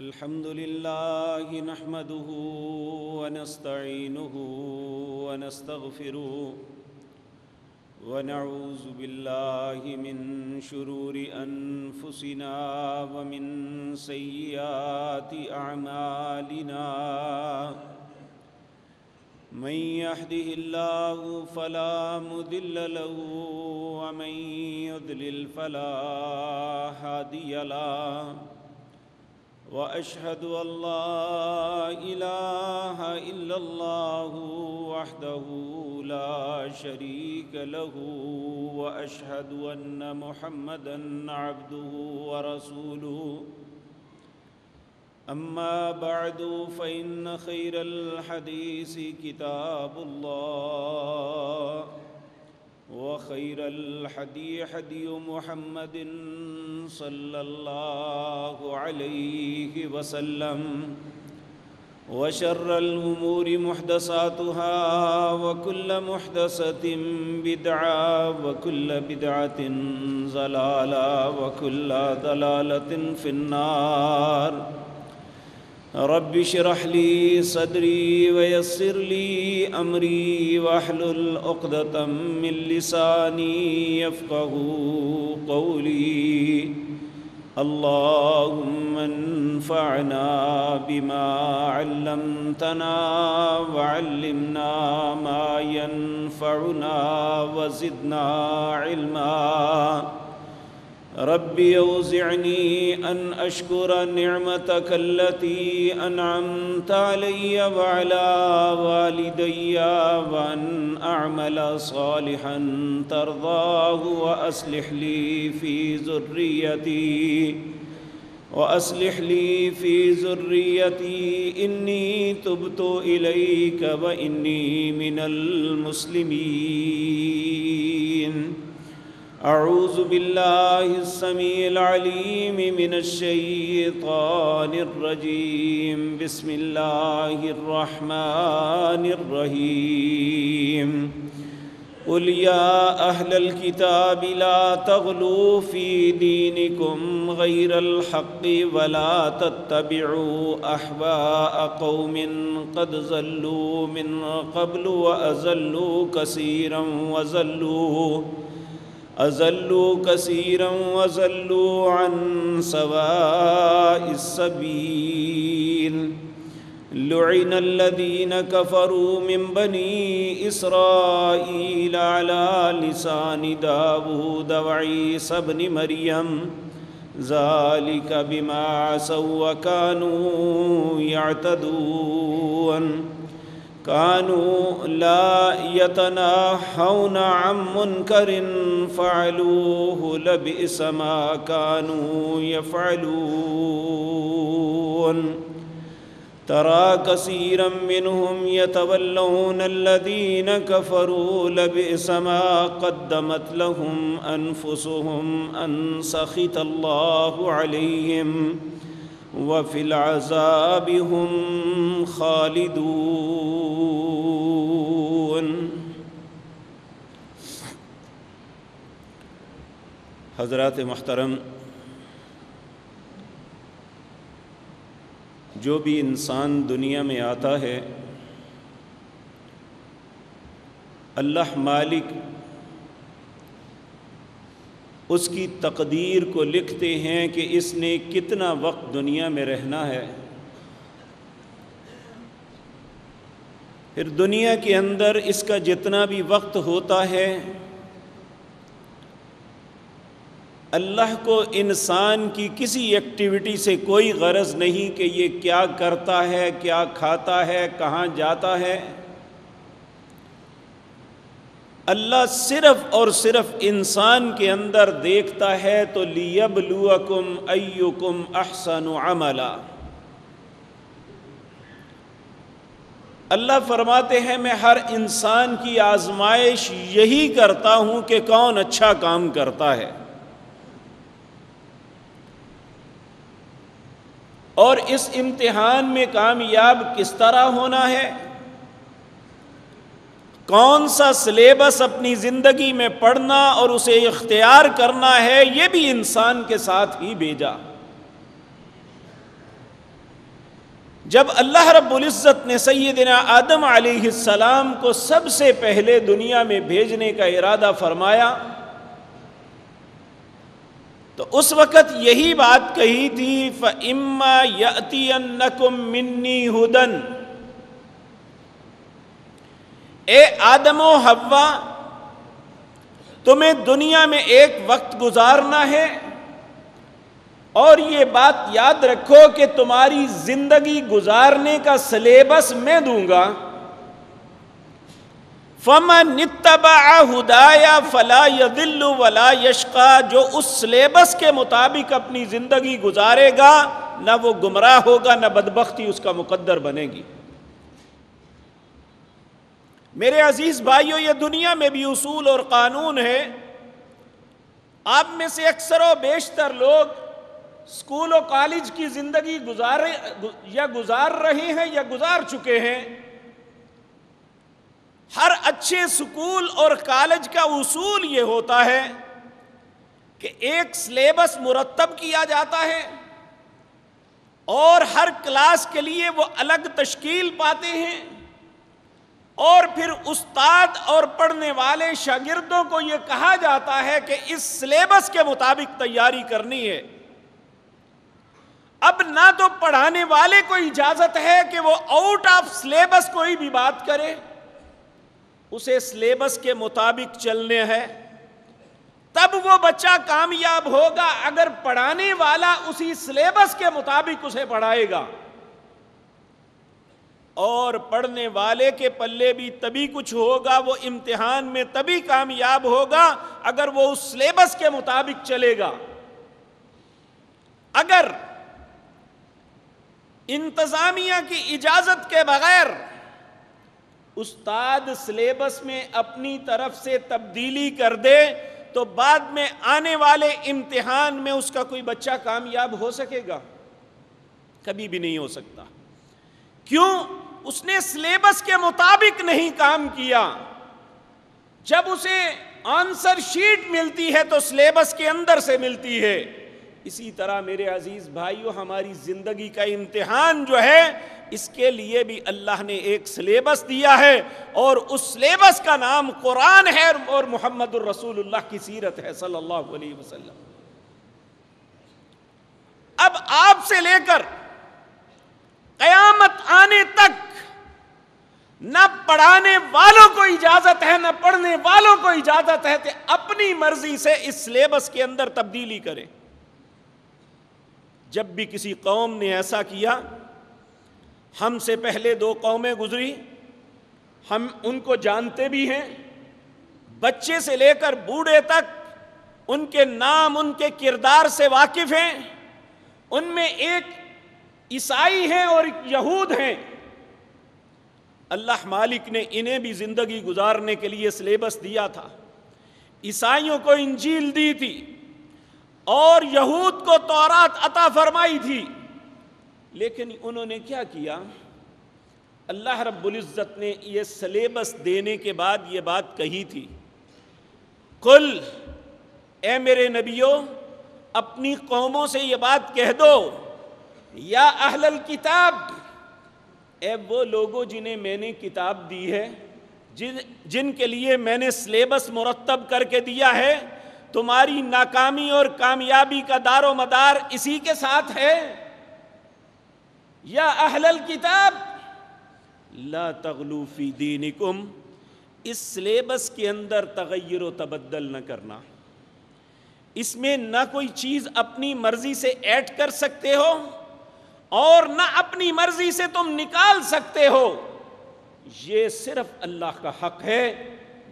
الحمد لله نحمده ونستعينه ونستغفره ونعوذ بالله من شرور أنفسنا ومن سيئات أعمالنا من يهده الله فلا مضل له ومن يضلل فلا هادي له وأشهد أن لا إله إلا الله وحده لا شريك له وأشهد أن محمدًا عبده ورسوله أما بعد فإن خير الحديث كتاب الله وخير الحدي حدي محمد صلى الله عليه وسلم وشر الأمور محدثاتها وكل محدثة بدعة وكل بدعة ضلالة وكل ضلالة في النار رب اشرح لي صدري ويسر لي أمري واحلل عقدة من لساني يفقهوا قولي اللهم انفعنا بما علمتنا وعلمنا ما ينفعنا وزدنا علما رب أوزعني أن أشكر نعمتك التي أنعمت علي وعلى والدي وأن أعمل صالحا ترضاه وأصلح لي في ذريتي إني تبت إليك وإني من المسلمين أعوذ بالله السميع العليم من الشيطان الرجيم بسم الله الرحمن الرحيم قل يا أهل الكتاب لا تغلوا في دينكم غير الحق ولا تتبعوا أهواء قوم قد ضلوا من قبل وأضلوا كثيرا وضلوا عن سواء السبيل لعن الذين كفروا من بني إسرائيل على لسان داود وعيسى ابن مريم ذلك بما عصوا وكانوا يعتدون كانوا لا يتناهون عن منكر فعلوه لبئس ما كانوا يفعلون ترى كثيرا منهم يتولون الذين كفروا لبئس ما قدمت لهم أنفسهم أن سخط الله عليهم وفي العذاب هم خالدون۔ حضرات محترم، جو بھی انسان دنیا میں آتا ہے اللہ مالک اس کی تقدیر کو لکھتے ہیں کہ اس نے کتنا وقت دنیا میں رہنا ہے۔ پھر دنیا کے اندر اس کا جتنا بھی وقت ہوتا ہے اللہ کو انسان کی کسی ایکٹیویٹی سے کوئی غرض نہیں کہ یہ کیا کرتا ہے، کیا کھاتا ہے، کہاں جاتا ہے۔ اللہ صرف اور صرف انسان کے اندر دیکھتا ہے تو لِيَبْلُوَكُمْ أَيُّكُمْ أَحْسَنُ عَمَلًا۔ اللہ فرماتے ہیں میں ہر انسان کی آزمائش یہی کرتا ہوں کہ کون اچھا کام کرتا ہے، اور اس امتحان میں کامیاب کس طرح ہونا ہے، کون سا سلیبس اپنی زندگی میں پڑھنا اور اسے اختیار کرنا ہے، یہ بھی انسان کے ساتھ ہی بھیجا۔ جب اللہ رب العزت نے سیدنا آدم علیہ السلام کو سب سے پہلے دنیا میں بھیجنے کا ارادہ فرمایا تو اس وقت یہی بات کہی تھی فَإِمَّا يَأْتِيَنَّكُم مِّنِّي هُدًى، اے آدم و حوا تمہیں دنیا میں ایک وقت گزارنا ہے، اور یہ بات یاد رکھو کہ تمہاری زندگی گزارنے کا سلیبس میں دوں گا۔ فَمَنِ اتَّبَعَ هُدَايَ فَلَا يَضِلُّ وَلَا يَشْقَى، جو اس سلیبس کے مطابق اپنی زندگی گزارے گا نہ وہ گمراہ ہوگا نہ بدبختی اس کا مقدر بنے گی۔ میرے عزیز بھائیو، یہ دنیا میں بھی اصول اور قانون ہے۔ آپ میں سے اکثر و بیشتر لوگ اسکول و کالج کی زندگی گزار رہے ہیں یا گزار چکے ہیں۔ ہر اچھے اسکول اور کالج کا اصول یہ ہوتا ہے کہ ایک سلیبس مرتب کیا جاتا ہے اور ہر کلاس کے لیے وہ الگ تشکیل پاتے ہیں، اور پھر استاد اور پڑھنے والے شاگردوں کو یہ کہا جاتا ہے کہ اس سلیبس کے مطابق تیاری کرنی ہے۔ اب نہ تو پڑھانے والے کو اجازت ہے کہ وہ آؤٹ آف سلیبس کوئی بھی بات کرے، اسے سلیبس کے مطابق چلنے ہے، تب وہ بچہ کامیاب ہوگا اگر پڑھانے والا اسی سلیبس کے مطابق اسے پڑھائے گا، اور پڑھنے والے کے پلے بھی تبھی کچھ ہوگا، وہ امتحان میں تبھی کامیاب ہوگا اگر وہ اس سلیبس کے مطابق چلے گا۔ اگر انتظامیہ کی اجازت کے بغیر استاد سلیبس میں اپنی طرف سے تبدیلی کر دے تو بعد میں آنے والے امتحان میں اس کا کوئی بچہ کامیاب ہو سکے گا؟ کبھی بھی نہیں ہو سکتا۔ کیوں؟ اس نے سلیبس کے مطابق نہیں کام کیا۔ جب اسے آنسر شیٹ ملتی ہے تو سلیبس کے اندر سے ملتی ہے۔ اسی طرح میرے عزیز بھائیو، ہماری زندگی کا امتحان جو ہے اس کے لیے بھی اللہ نے ایک سلیبس دیا ہے، اور اس سلیبس کا نام قرآن ہے اور محمد الرسول اللہ کی سیرت ہے صلی اللہ علیہ وسلم۔ اب آپ سے لے کر قیامت آنے تک نہ پڑھانے والوں کو اجازت ہے نہ پڑھنے والوں کو اجازت ہے کہ اپنی مرضی سے اس سلیبس کے اندر تبدیلی کرے۔ جب بھی کسی قوم نے ایسا کیا، ہم سے پہلے 2 قومیں گزری، ہم ان کو جانتے بھی ہیں، بچے سے لے کر بوڑھے تک ان کے نام ان کے کردار سے واقف ہیں۔ ان میں ایک عیسائی ہیں اور ایک یہود ہیں۔ اللہ مالک نے انہیں بھی زندگی گزارنے کے لیے سلیبس دیا تھا۔ عیسائیوں کو انجیل دی تھی اور یہود کو تورات عطا فرمائی تھی، لیکن انہوں نے کیا کیا؟ اللہ رب العزت نے یہ سلیبس دینے کے بعد یہ بات کہی تھی، قل، اے میرے نبیوں اپنی قوموں سے یہ بات کہہ دو، یا اہل الکتاب، اے وہ لوگوں جنہیں میں نے کتاب دی ہے، جن کے لیے میں نے سلیبس مرتب کر کے دیا ہے، تمہاری ناکامی اور کامیابی کا دار و مدار اسی کے ساتھ ہے۔ یا اہل الکتاب لا تغلو فی دینکم، اس سلیبس کے اندر تغیر و تبدل نہ کرنا، اس میں نہ کوئی چیز اپنی مرضی سے ایڈ کر سکتے ہو اور نہ اپنی مرضی سے تم نکال سکتے ہو۔ یہ صرف اللہ کا حق ہے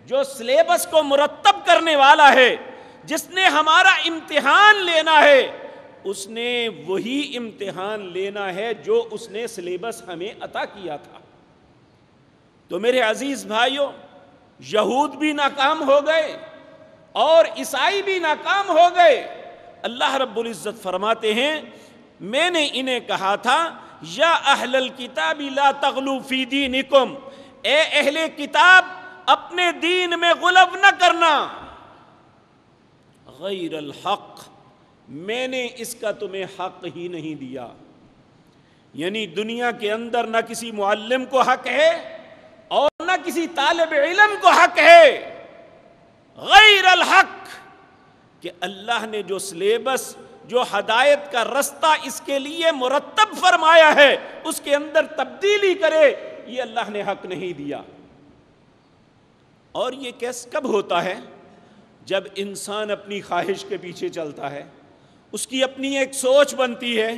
جو سلیبس کو مرتب کرنے والا ہے، جس نے ہمارا امتحان لینا ہے، اس نے وہی امتحان لینا ہے جو اس نے سلیبس ہمیں عطا کیا تھا۔ تو میرے عزیز بھائیوں، یہود بھی ناکام ہو گئے اور عیسائی بھی ناکام ہو گئے۔ اللہ رب العزت فرماتے ہیں، میں نے انہیں کہا تھا یا اہل الکتاب لا تغلو فی دینکم، اے اہل کتاب اپنے دین میں غلو نہ کرنا، غیر الحق، میں نے اس کا تمہیں حق ہی نہیں دیا، یعنی دنیا کے اندر نہ کسی معلم کو حق ہے اور نہ کسی طالب علم کو حق ہے غیر الحق، کہ اللہ نے جو سلیبس، جو ہدایت کا رستہ اس کے لیے مرتب فرمایا ہے اس کے اندر تبدیلی کرے، یہ اللہ نے حق نہیں دیا۔ اور یہ کیس کب ہوتا ہے؟ جب انسان اپنی خواہش کے پیچھے چلتا ہے، اس کی اپنی ایک سوچ بنتی ہے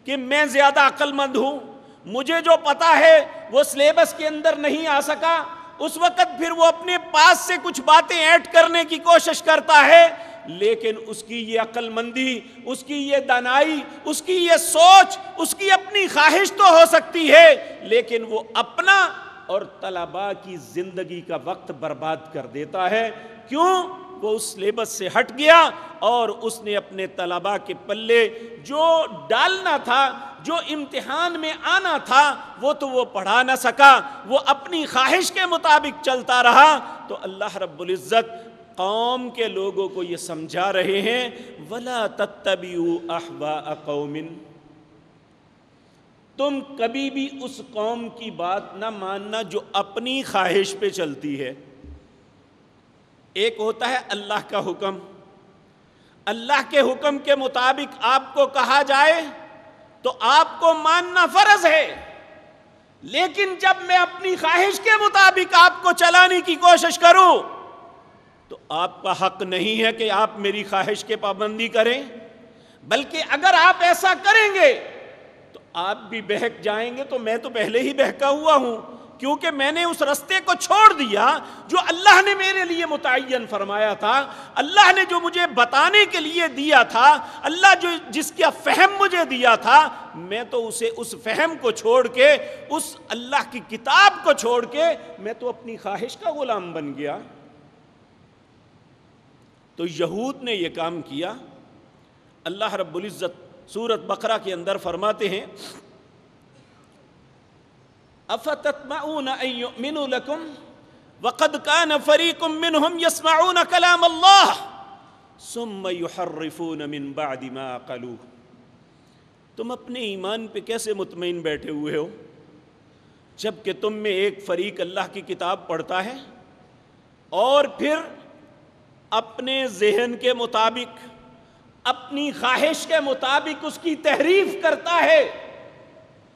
کہ میں زیادہ عقل مند ہوں، مجھے جو پتا ہے وہ سلیبس کے اندر نہیں آ سکا، اس وقت پھر وہ اپنے پاس سے کچھ باتیں ایڈ کرنے کی کوشش کرتا ہے، لیکن اس کی یہ عقل مندی، اس کی یہ دانائی، اس کی یہ سوچ، اس کی اپنی خواہش تو ہو سکتی ہے، لیکن وہ اپنا اور طلباء کی زندگی کا وقت برباد کر دیتا ہے۔ کیوں؟ وہ اس سلیبس سے ہٹ گیا اور اس نے اپنے طلباء کے پلے جو ڈالنا تھا، جو امتحان میں آنا تھا، وہ تو وہ پڑھا نہ سکا، وہ اپنی خواہش کے مطابق چلتا رہا۔ تو اللہ رب العزت قوم کے لوگوں کو یہ سمجھا رہے ہیں وَلَا تَتَّبِعُوا أَحْوَاءَ قَوْمٍ، تم کبھی بھی اس قوم کی بات نہ ماننا جو اپنی خواہش پہ چلتی ہے۔ ایک ہوتا ہے اللہ کا حکم، اللہ کے حکم کے مطابق آپ کو کہا جائے تو آپ کو ماننا فرض ہے، لیکن جب میں اپنی خواہش کے مطابق آپ کو چلانے کی کوشش کروں تو آپ کا حق نہیں ہے کہ آپ میری خواہش کے پابندی کریں، بلکہ اگر آپ ایسا کریں گے تو آپ بھی بہک جائیں گے، تو میں تو پہلے ہی بہکا ہوا ہوں، کیونکہ میں نے اس رستے کو چھوڑ دیا جو اللہ نے میرے لیے متعین فرمایا تھا، اللہ نے جو مجھے بتانے کے لیے دیا تھا، اللہ جو جس کا فہم مجھے دیا تھا، میں تو اس فہم کو چھوڑ کے، اس اللہ کی کتاب کو چھوڑ کے میں تو اپنی خواہش کا غلام بن گیا۔ تو یہود نے یہ کام کیا۔ اللہ رب العزت سورۃ بقرہ کے اندر فرماتے ہیں افتطمعون ان يؤمنوا لكم وقد كان فريق منهم يسمعون كلام الله ثم يحرفون من بعد ما عقلوه، تم اپنے ایمان پہ کیسے مطمئن بیٹھے ہوئے ہو جب کہ تم میں ایک فریق اللہ کی کتاب پڑھتا ہے اور پھر اپنے ذہن کے مطابق، اپنی خواہش کے مطابق اس کی تحریف کرتا ہے،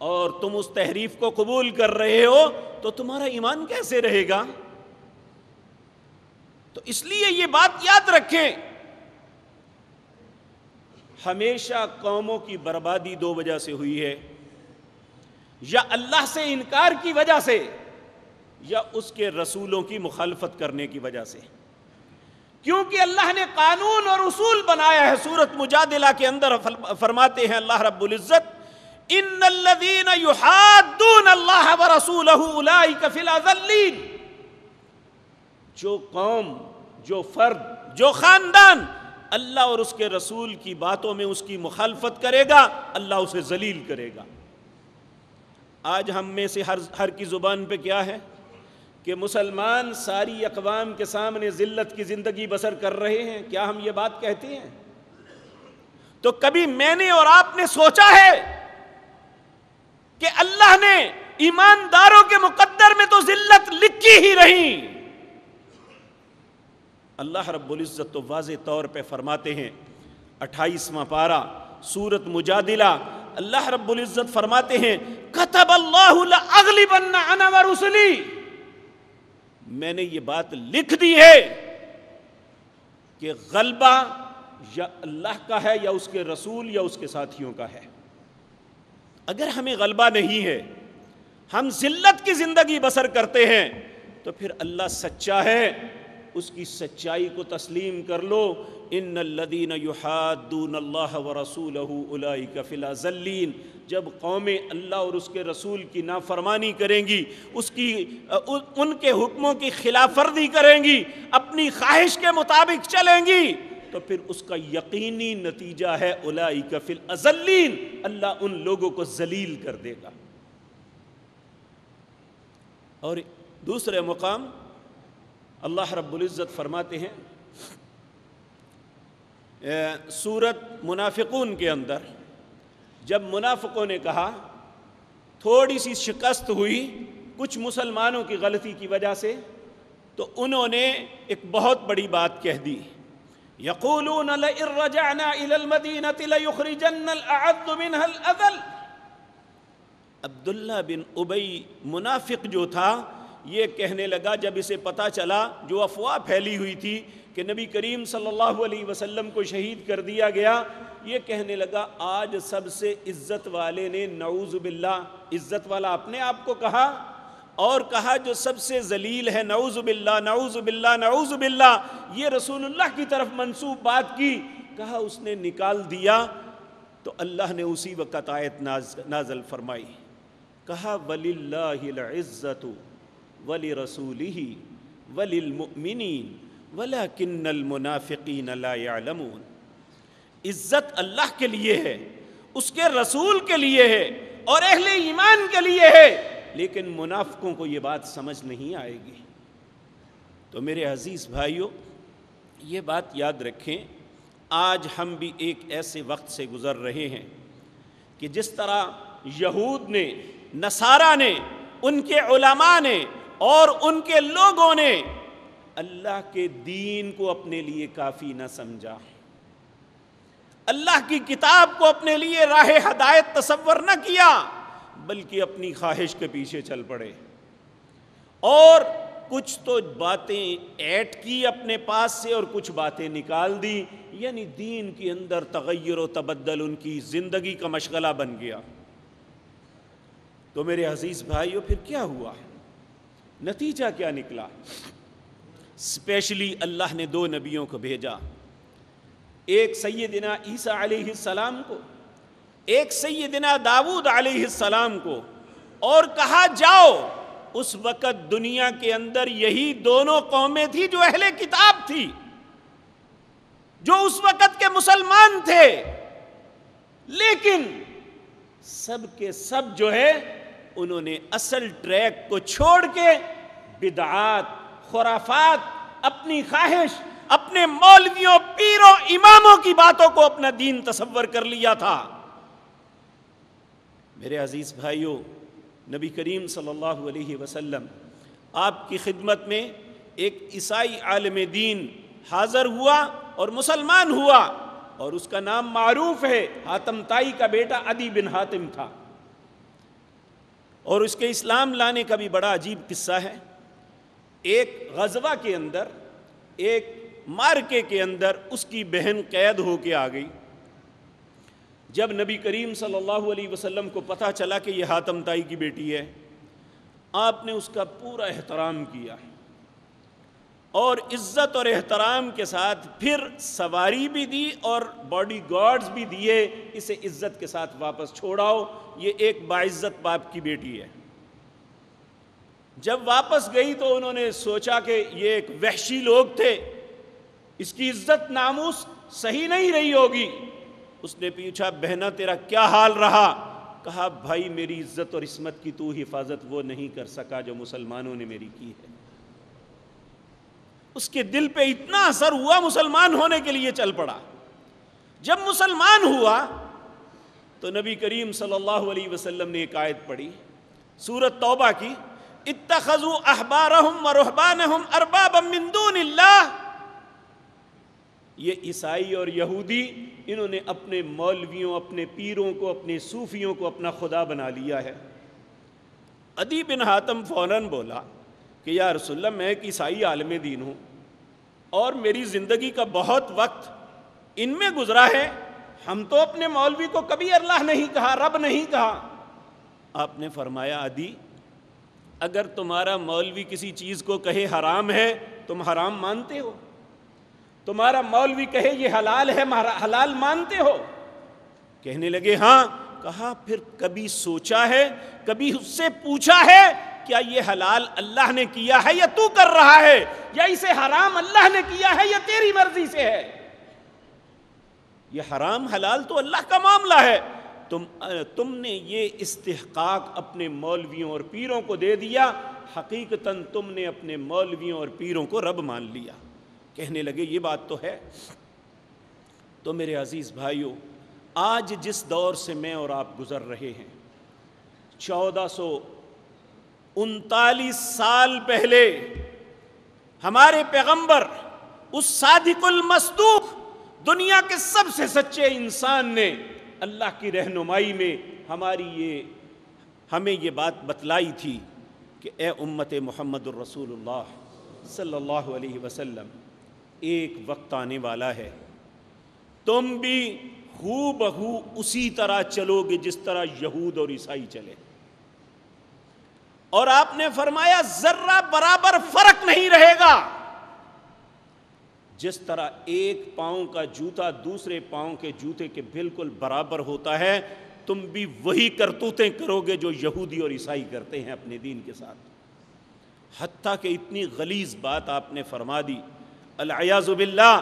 اور تم اس تحریف کو قبول کر رہے ہو تو تمہارا ایمان کیسے رہے گا؟ تو اس لیے یہ بات یاد رکھیں، ہمیشہ قوموں کی بربادی دو وجہ سے ہوئی ہے، یا اللہ سے انکار کی وجہ سے، یا اس کے رسولوں کی مخالفت کرنے کی وجہ سے۔ کیونکہ اللہ نے قانون اور اصول بنایا ہے۔ سورۃ مجادلہ کے اندر فرماتے ہیں اللہ رب العزت ان الذین یحادون اللہ ورسولہ اولئک فی الاذلین، جو قوم، جو فرد، جو خاندان اللہ اور اس کے رسول کی باتوں میں اس کی مخالفت کرے گا، اللہ اسے ذلیل کرے گا۔ آج ہم میں سے ہر کی زبان پہ کیا ہے کہ مسلمان ساری اقوام کے سامنے ذلت کی زندگی بسر کر رہے ہیں، کیا ہم یہ بات کہتے ہیں؟ تو کبھی میں نے اور آپ نے سوچا ہے کہ اللہ نے ایمانداروں کے مقدر میں تو ذلت لکھی ہی رہی؟ اللہ رب العزت تو واضح طور پہ فرماتے ہیں، 28واں پارہ سورۃ مجادلہ، اللہ رب العزت فرماتے ہیں کتب اللہ لأغلبن انا ورسلی، میں نے یہ بات لکھ دی ہے کہ غلبہ یا اللہ کا ہے یا اس کے رسول یا اس کے ساتھیوں کا ہے۔ اگر ہمیں غلبہ نہیں ہے، ہم ذلت کی زندگی بسر کرتے ہیں، تو پھر اللہ سچا ہے، اس کی سچائی کو تسلیم کر لو۔ ان الذین یحادون اللہ ورسولہ اولئک فی الاذلین، جب قومیں اللہ اور اس کے رسول کی نافرمانی کریں گی، ان کے حکموں کی خلاف ورزی کریں گی، اپنی خواہش کے مطابق چلیں گی، تو پھر اس کا یقینی نتیجہ ہے اولئک فی الاذلین، اللہ ان لوگوں کو ذلیل کر دے گا۔ اور دوسرے مقام اللہ رب العزت فرماتے ہیں سورۃ منافقون کے اندر، جب منافقوں نے کہا تھوڑی سی شکست ہوئی کچھ مسلمانوں کی غلطی کی وجہ سے، تو انہوں نے ایک بہت بڑی بات کہہ دی، یقولون لئن رجعنا الى المدینۃ لیخرجن الاعز منها الاذل۔ عبداللہ بن ابی منافق جو تھا یہ کہنے لگا، جب اسے پتہ چلا، جو افواہ پھیلی ہوئی تھی کہ نبی کریم صلی اللہ علیہ وسلم کو شہید کر دیا گیا، یہ کہنے لگا آج سب سے عزت والے نے نعوذ باللہ، عزت والا اپنے آپ کو کہا، اور کہا جو سب سے ذلیل ہے نعوذ باللہ نعوذ باللہ نعوذ باللہ، یہ رسول اللہ کی طرف منسوب بات کی، کہا اس نے نکال دیا۔ تو اللہ نے اسی وقت آیت نازل فرمائی، کہا وَلِلَّهِ الْعِزَّةُ وَلِرَسُولِهِ وَلِلْمُؤْمِنِينَ وَلَكِنَّ الْمُنَافِقِينَ لَا يَعْلَمُونَ۔ عزت اللہ کے لیے ہے، اس کے رسول کے لیے ہے، اور اہل ایمان کے لیے ہے، لیکن منافقوں کو یہ بات سمجھ نہیں آئے گی۔ تو میرے عزیز بھائیوں، یہ بات یاد رکھیں، آج ہم بھی ایک ایسے وقت سے گزر رہے ہیں کہ جس طرح یہود نے، نصارہ نے، ان کے علماء نے اور ان کے لوگوں نے اللہ کے دین کو اپنے لیے کافی نہ سمجھا، اللہ کی کتاب کو اپنے لیے راہ ہدایت تصور نہ کیا، بلکہ اپنی خواہش کے پیچھے چل پڑے، اور کچھ تو باتیں ایڈ کی اپنے پاس سے اور کچھ باتیں نکال دی، یعنی دین کے اندر تغیر و تبدل ان کی زندگی کا مشغلہ بن گیا۔ تو میرے عزیز بھائیوں، پھر کیا ہوا؟ نتیجہ کیا نکلا؟ اسپیشلی اللہ نے دو نبیوں کو بھیجا، ایک سیدنا عیسیٰ علیہ السلام کو، ایک سیدنا داؤد علیہ السلام کو، اور کہا جاؤ۔ اس وقت دنیا کے اندر یہی دونوں قومیں تھی جو اہل کتاب تھی، جو اس وقت کے مسلمان تھے، لیکن سب کے سب جو ہے انہوں نے اصل ٹریک کو چھوڑ کے بدعات، خرافات، اپنی خواہش، اپنے مولویوں، پیروں، اماموں کی باتوں کو اپنا دین تصور کر لیا تھا۔ میرے عزیز بھائیوں، نبی کریم صلی اللہ علیہ وسلم آپ کی خدمت میں ایک عیسائی عالم دین حاضر ہوا اور مسلمان ہوا، اور اس کا نام معروف ہے، حاتم طائی کا بیٹا عدی بن حاتم تھا، اور اس کے اسلام لانے کا بھی بڑا عجیب قصہ ہے۔ ایک غزوہ کے اندر، ایک مارکے کے اندر اس کی بہن قید ہو کے آ گئی۔ جب نبی کریم صلی اللہ علیہ وسلم کو پتہ چلا کہ یہ حاتم طائی کی بیٹی ہے، آپ نے اس کا پورا احترام کیا، اور عزت اور احترام کے ساتھ پھر سواری بھی دی اور باڈی گارڈز بھی دیے، اسے عزت کے ساتھ واپس چھوڑاؤ، یہ ایک باعزت باپ کی بیٹی ہے۔ جب واپس گئی تو انہوں نے سوچا کہ یہ ایک وحشی لوگ تھے، اس کی عزت ناموس صحیح نہیں رہی ہوگی۔ اس نے پوچھا بہنا تیرا کیا حال رہا؟ کہا بھائی میری عزت اور عصمت کی تو حفاظت وہ نہیں کر سکا جو مسلمانوں نے میری کی ہے۔ اس کے دل پہ اتنا اثر ہوا، مسلمان ہونے کے لیے چل پڑا۔ جب مسلمان ہوا تو نبی کریم صلی اللہ علیہ وسلم نے ایک آیت پڑھی، سورۃ توبہ کی، اتخذوا احبارهم ورهبانهم اربابا من دون اللہ۔ یہ عیسائی اور یہودی انہوں نے اپنے مولویوں، اپنے پیروں کو، اپنے صوفیوں کو اپنا خدا بنا لیا ہے۔ عدی بن حاتم فوراً بولا کہ یا رسول اللہ میں ایک عیسائی عالم دین ہوں، اور میری زندگی کا بہت وقت ان میں گزرا ہے، ہم تو اپنے مولوی کو کبھی اللہ نہیں کہا، رب نہیں کہا۔ آپ نے فرمایا عدی اگر تمہارا مولوی کسی چیز کو کہے حرام ہے، تم حرام مانتے ہو؟ تمہارا مولوی کہے یہ حلال ہے، حلال مانتے ہو؟ کہنے لگے ہاں۔ کہا پھر کبھی سوچا ہے، کبھی اس سے پوچھا ہے کیا یہ حلال اللہ نے کیا ہے یا تو کر رہا ہے، یا اسے حرام اللہ نے کیا ہے یا تیری مرضی سے ہے؟ یہ حرام حلال تو اللہ کا معاملہ ہے، تم نے یہ استحقاق اپنے مولویوں اور پیروں کو دے دیا، حقیقتاً تم نے اپنے مولویوں اور پیروں کو رب مان لیا۔ کہنے لگے یہ بات تو ہے۔ تو میرے عزیز بھائیوں، آج جس دور سے میں اور آپ گزر رہے ہیں، 1439 سال پہلے ہمارے پیغمبر اس صادق المصدوق دنیا کے سب سے سچے انسان نے اللہ کی رہنمائی میں ہمیں یہ بات بتلائی تھی کہ اے امت محمد الرسول اللہ صلی اللہ علیہ وسلم، ایک وقت آنے والا ہے تم بھی ہو بہو اسی طرح چلو گے جس طرح یہود اور عیسائی چلے، اور آپ نے فرمایا ذرہ برابر فرق نہیں رہے گا۔ جس طرح ایک پاؤں کا جوتا دوسرے پاؤں کے جوتے کے بالکل برابر ہوتا ہے، تم بھی وہی کرتوتیں کرو گے جو یہودی اور عیسائی کرتے ہیں اپنے دین کے ساتھ۔ حتیٰ کہ اتنی غلیظ بات آپ نے فرما دی، العیاذ باللہ،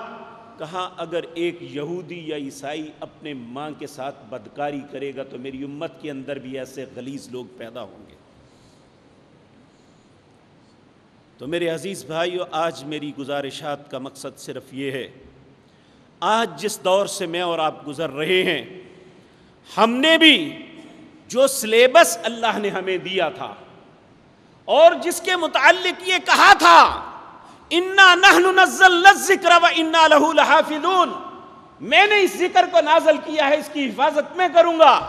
کہا اگر ایک یہودی یا عیسائی اپنے ماں کے ساتھ بدکاری کرے گا تو میری امت کے اندر بھی ایسے غلیظ لوگ پیدا ہوں گے۔ تو میرے عزیز بھائیو، آج میری گزارشات کا مقصد صرف یہ ہے، آج جس دور سے میں اور آپ گزر رہے ہیں، ہم نے بھی جو سلیبس اللہ نے ہمیں دیا تھا اور جس کے متعلق یہ کہا تھا اِنَّا نَحْنُ نَزَّلْنَا الذِّكْرَ وَإِنَّا لَهُ لَحَافِظُونَ، میں نے اس ذکر کو نازل کیا ہے، اس کی حفاظت میں کروں گا،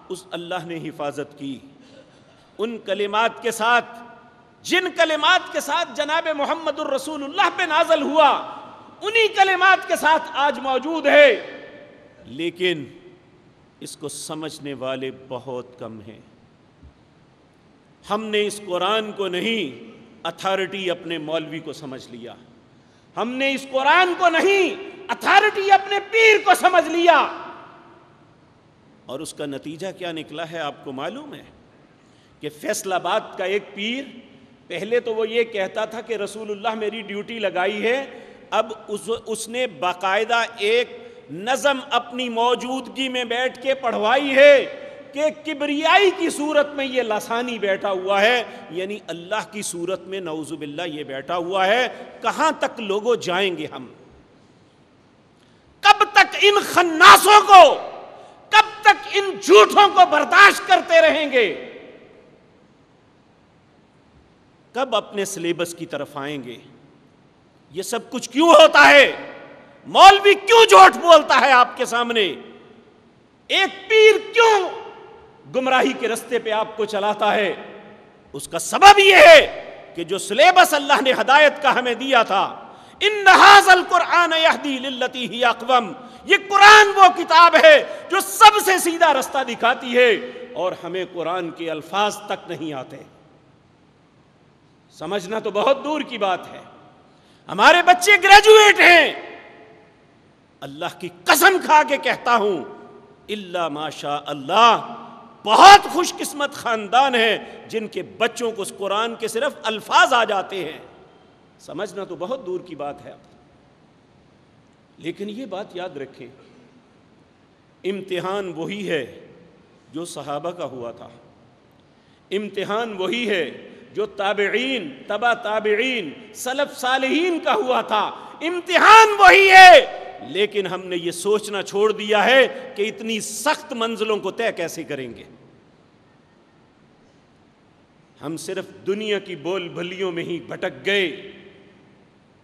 اس اللہ نے حفاظت کی۔ ان کلمات کے ساتھ، جن کلمات کے ساتھ جناب محمد الرسول اللہ پہ نازل ہوا، انہی کلمات کے ساتھ آج موجود ہے، لیکن اس کو سمجھنے والے بہت کم ہیں۔ ہم نے اس قرآن کو نہیں اتھارٹی اپنے مولوی کو سمجھ لیا، ہم نے اس قرآن کو نہیں اتھارٹی اپنے پیر کو سمجھ لیا، اور اس کا نتیجہ کیا نکلا ہے آپ کو معلوم ہے کہ فیصل آباد کا ایک پیر پہلے تو وہ یہ کہتا تھا کہ رسول اللہ میری ڈیوٹی لگائی ہے، اب اس نے باقاعدہ ایک نظم اپنی موجودگی میں بیٹھ کے پڑھوائی ہے کہ کبریائی کی صورت میں یہ لسانی بیٹھا ہوا ہے، یعنی اللہ کی صورت میں نعوذ باللہ یہ بیٹھا ہوا ہے۔ کہاں تک لوگوں جائیں گے ہم؟ کب تک ان خناسوں کو، کب تک ان جھوٹوں کو برداشت کرتے رہیں گے؟ کب اپنے سلیبس کی طرف آئیں گے؟ یہ سب کچھ کیوں ہوتا ہے؟ مولوی کیوں جھوٹ بولتا ہے آپ کے سامنے؟ ایک پیر کیوں گمراہی کے رستے پہ آپ کو چلاتا ہے؟ اس کا سبب یہ ہے کہ جو سلیبس اللہ نے ہدایت کا ہمیں دیا تھا، ان ھذا القرآن یہدی للتی ہی اقوم، یہ قرآن وہ کتاب ہے جو سب سے سیدھا رستہ دکھاتی ہے، اور ہمیں قرآن کے الفاظ تک نہیں آتے۔ سمجھنا تو بہت دور کی بات ہے، ہمارے بچے گریجویٹ ہیں، اللہ کی قسم کھا کے کہتا ہوں الا ماشاء اللہ، بہت خوش قسمت خاندان ہے جن کے بچوں کو اس قرآن کے صرف الفاظ آ جاتے ہیں۔ سمجھنا تو بہت دور کی بات ہے، لیکن یہ بات یاد رکھیں، امتحان وہی ہے جو صحابہ کا ہوا تھا، امتحان وہی ہے جو تابعین، تبع تابعین، سلف صالحین کا ہوا تھا، امتحان وہی ہے، لیکن ہم نے یہ سوچنا چھوڑ دیا ہے کہ اتنی سخت منزلوں کو طے کیسے کریں گے۔ ہم صرف دنیا کی بول بھلیوں میں ہی بھٹک گئے،